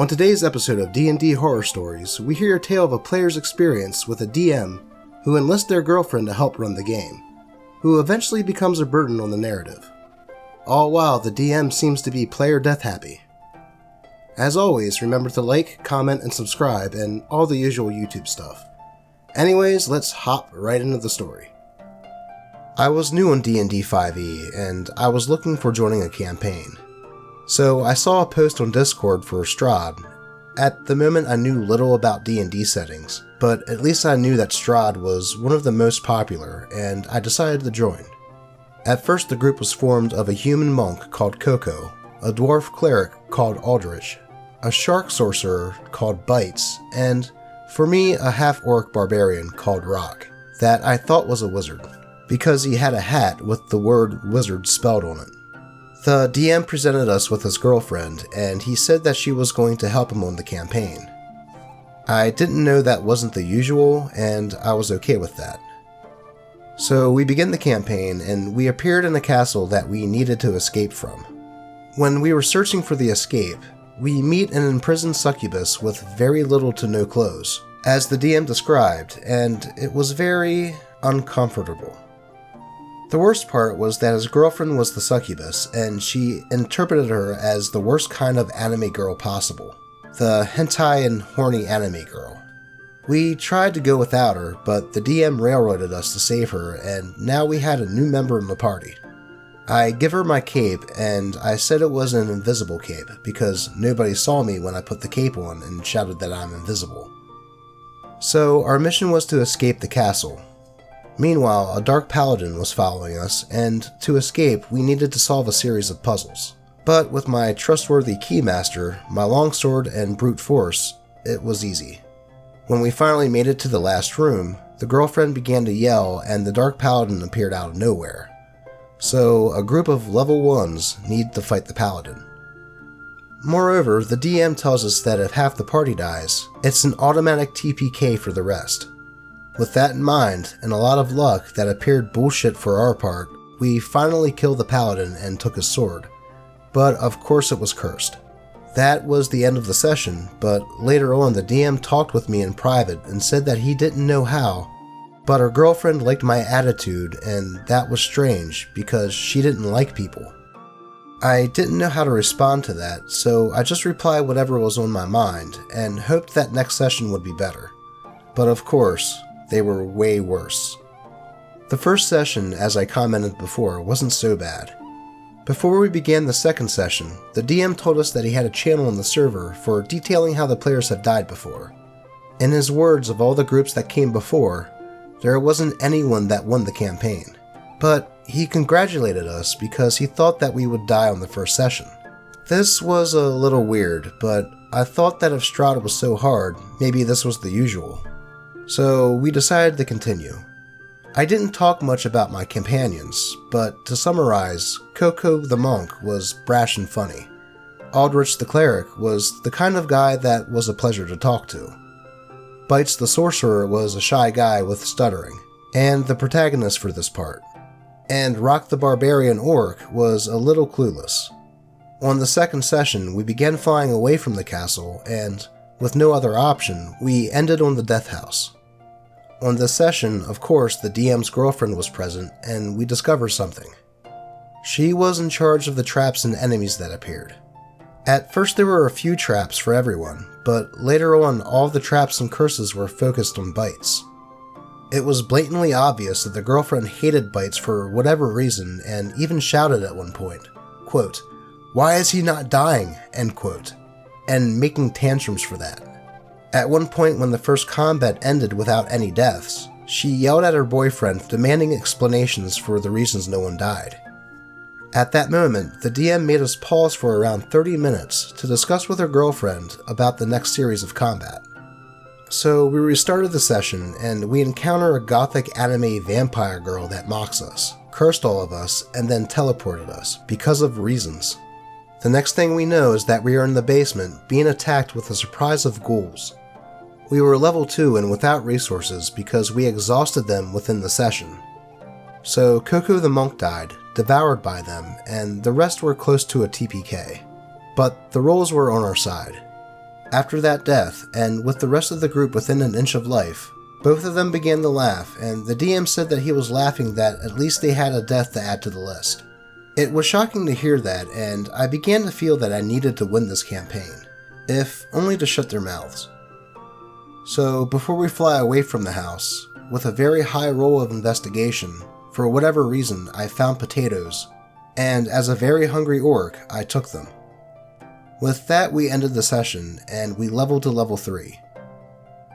On today's episode of D&D Horror Stories, we hear a tale of a player's experience with a DM who enlists their girlfriend to help run the game, who eventually becomes a burden on the narrative. All while the DM seems to be player death happy. As always, remember to like, comment, and subscribe, and all the usual YouTube stuff. Anyways, let's hop right into the story. I was new on D&D 5e, and I was looking for joining a campaign. So I saw a post on Discord for Strahd. At the moment I knew little about D&D settings, but at least I knew that Strahd was one of the most popular, and I decided to join. At first the group was formed of a human monk called Coco, a dwarf cleric called Aldrich, a shark sorcerer called Bites, and, for me, a half-orc barbarian called Rock, that I thought was a wizard, because he had a hat with the word wizard spelled on it. The DM presented us with his girlfriend, and he said that she was going to help him on the campaign. I didn't know that wasn't the usual, and I was okay with that. So we began the campaign, and we appeared in a castle that we needed to escape from. When we were searching for the escape, we meet an imprisoned succubus with very little to no clothes, as the DM described, and it was very uncomfortable. The worst part was that his girlfriend was the succubus, and she interpreted her as the worst kind of anime girl possible. The hentai and horny anime girl. We tried to go without her, but the DM railroaded us to save her, and now we had a new member in the party. I give her my cape, and I said it was an invisible cape, because nobody saw me when I put the cape on and shouted that I'm invisible. So our mission was to escape the castle. Meanwhile, a dark paladin was following us, and to escape, we needed to solve a series of puzzles. But with my trustworthy keymaster, my longsword, and brute force, it was easy. When we finally made it to the last room, the girlfriend began to yell and the dark paladin appeared out of nowhere. So, a group of level 1s need to fight the paladin. Moreover, the DM tells us that if half the party dies, it's an automatic TPK for the rest. With that in mind, and a lot of luck that appeared bullshit for our part, we finally killed the paladin and took his sword. But of course it was cursed. That was the end of the session, but later on the DM talked with me in private and said that he didn't know how, but her girlfriend liked my attitude, and that was strange because she didn't like people. I didn't know how to respond to that, so I just replied whatever was on my mind and hoped that next session would be better. But of course, they were way worse. The first session, as I commented before, wasn't so bad. Before we began the second session, the DM told us that he had a channel on the server for detailing how the players had died before. In his words, of all the groups that came before, there wasn't anyone that won the campaign. But he congratulated us because he thought that we would die on the first session. This was a little weird, but I thought that if Strahd was so hard, maybe this was the usual. So we decided to continue. I didn't talk much about my companions, but to summarize, Coco the monk was brash and funny. Aldrich the cleric was the kind of guy that was a pleasure to talk to. Bites the sorcerer was a shy guy with stuttering, and the protagonist for this part. And Rock the barbarian orc was a little clueless. On the second session, we began flying away from the castle, and, with no other option, we ended on the death house. On this session, of course, the DM's girlfriend was present, and we discovered something. She was in charge of the traps and enemies that appeared. At first there were a few traps for everyone, but later on all the traps and curses were focused on Bites. It was blatantly obvious that the girlfriend hated Bites for whatever reason and even shouted at one point, quote, "Why is he not dying?" end quote, and making tantrums for that. At one point when the first combat ended without any deaths, she yelled at her boyfriend demanding explanations for the reasons no one died. At that moment, the DM made us pause for around 30 minutes to discuss with her girlfriend about the next series of combat. So we restarted the session and we encounter a gothic anime vampire girl that mocks us, cursed all of us, and then teleported us because of reasons. The next thing we know is that we are in the basement being attacked with a surprise of ghouls. We were level 2 and without resources because we exhausted them within the session. So Coco the monk died, devoured by them, and the rest were close to a TPK. But the rolls were on our side. After that death, and with the rest of the group within an inch of life, both of them began to laugh, and the DM said that he was laughing that at least they had a death to add to the list. It was shocking to hear that, and I began to feel that I needed to win this campaign, if only to shut their mouths. So before we fly away from the house, with a very high roll of investigation, for whatever reason I found potatoes, and as a very hungry orc, I took them. With that, we ended the session, and we leveled to level 3.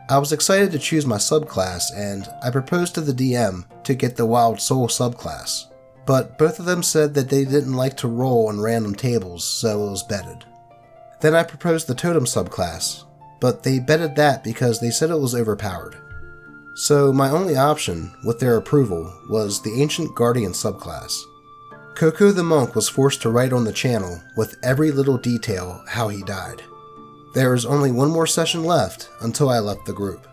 I was excited to choose my subclass, and I proposed to the DM to get the Wild Soul subclass, but both of them said that they didn't like to roll on random tables, so it was betted. Then I proposed the Totem subclass, but they betted that because they said it was overpowered. So my only option, with their approval, was the Ancient Guardian subclass. Coco the Monk was forced to write on the channel, with every little detail, how he died. There was only one more session left until I left the group.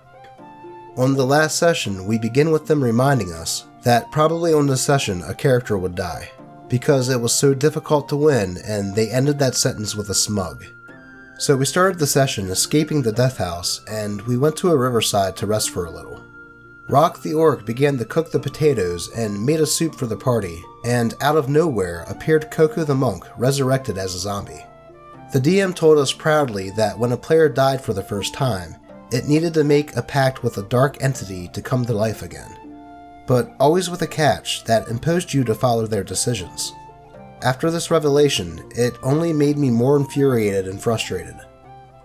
On the last session, we begin with them reminding us that probably on this session a character would die, because it was so difficult to win, and they ended that sentence with a smug. So we started the session escaping the death house, and we went to a riverside to rest for a little. Rock the Orc began to cook the potatoes and made a soup for the party, and out of nowhere appeared Coco the Monk, resurrected as a zombie. The DM told us proudly that when a player died for the first time, it needed to make a pact with a dark entity to come to life again, but always with a catch that imposed you to follow their decisions. After this revelation, it only made me more infuriated and frustrated.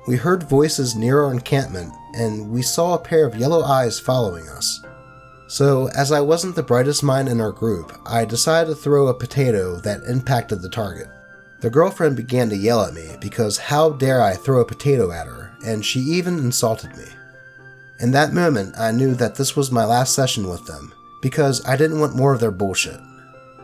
We heard voices near our encampment, and we saw a pair of yellow eyes following us. So, as I wasn't the brightest mind in our group, I decided to throw a potato that impacted the target. The girlfriend began to yell at me because how dare I throw a potato at her, and she even insulted me. In that moment, I knew that this was my last session with them, because I didn't want more of their bullshit.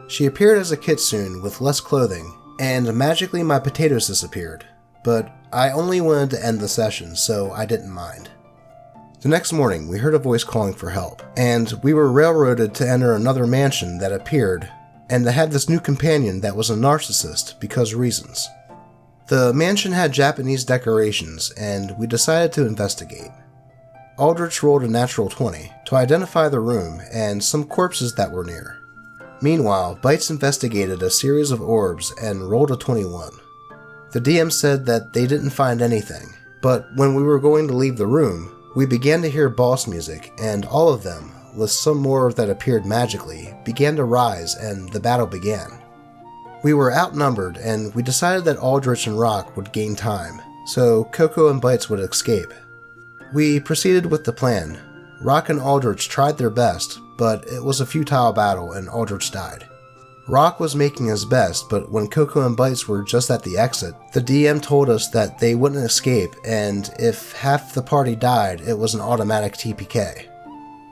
She appeared as a kitsune with less clothing, and magically my potatoes disappeared, but I only wanted to end the session, so I didn't mind. The next morning, we heard a voice calling for help, and we were railroaded to enter another mansion that appeared, and to have this new companion that was a narcissist because reasons. The mansion had Japanese decorations, and we decided to investigate. Aldrich rolled a natural 20 to identify the room and some corpses that were near. Meanwhile, Bites investigated a series of orbs and rolled a 21. The DM said that they didn't find anything, but when we were going to leave the room, we began to hear boss music, and all of them, with some more that appeared magically, began to rise and the battle began. We were outnumbered, and we decided that Aldrich and Rock would gain time, so Coco and Bites would escape. We proceeded with the plan. Rock and Aldrich tried their best, but it was a futile battle and Aldrich died. Rock was making his best, but when Coco and Bites were just at the exit, the DM told us that they wouldn't escape, and if half the party died, it was an automatic TPK.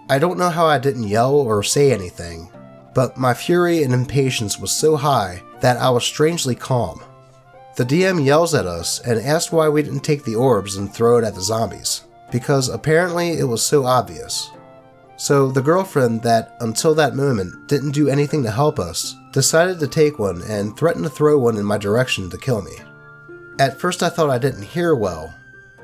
I don't know how I didn't yell or say anything, but my fury and impatience was so high that I was strangely calm. The DM yells at us and asked why we didn't take the orbs and throw it at the zombies, because apparently it was so obvious. So the girlfriend that, until that moment, didn't do anything to help us, decided to take one and threatened to throw one in my direction to kill me. At first I thought I didn't hear well,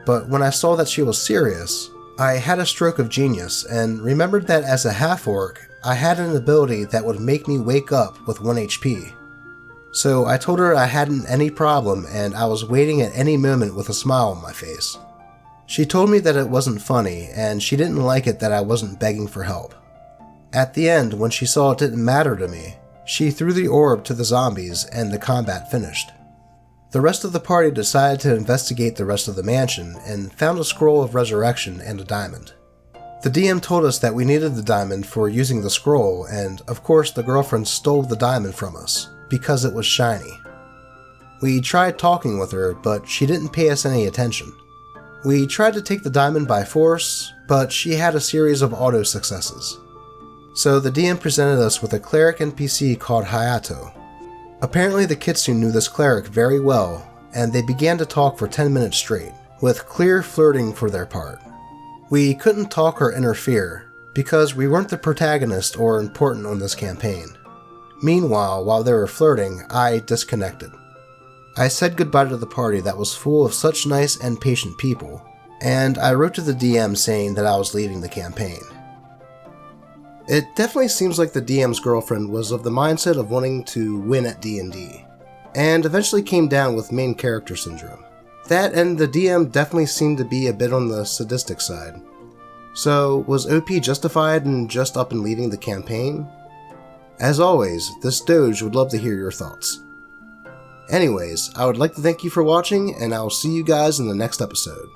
but when I saw that she was serious, I had a stroke of genius and remembered that as a half-orc, I had an ability that would make me wake up with 1 HP. So I told her I hadn't any problem and I was waiting at any moment with a smile on my face. She told me that it wasn't funny, and she didn't like it that I wasn't begging for help. At the end, when she saw it didn't matter to me, she threw the orb to the zombies and the combat finished. The rest of the party decided to investigate the rest of the mansion and found a scroll of resurrection and a diamond. The DM told us that we needed the diamond for using the scroll, and of course the girlfriend stole the diamond from us, because it was shiny. We tried talking with her, but she didn't pay us any attention. We tried to take the diamond by force, but she had a series of auto successes. So the DM presented us with a cleric NPC called Hayato. Apparently the Kitsune knew this cleric very well, and they began to talk for 10 minutes straight, with clear flirting for their part. We couldn't talk or interfere, because we weren't the protagonist or important on this campaign. Meanwhile, while they were flirting, I disconnected. I said goodbye to the party that was full of such nice and patient people, and I wrote to the DM saying that I was leaving the campaign. It definitely seems like the DM's girlfriend was of the mindset of wanting to win at D&D, and eventually came down with main character syndrome. That and the DM definitely seemed to be a bit on the sadistic side. So, was OP justified in just up and leaving the campaign? As always, this Doge would love to hear your thoughts. Anyways, I would like to thank you for watching, and I will see you guys in the next episode.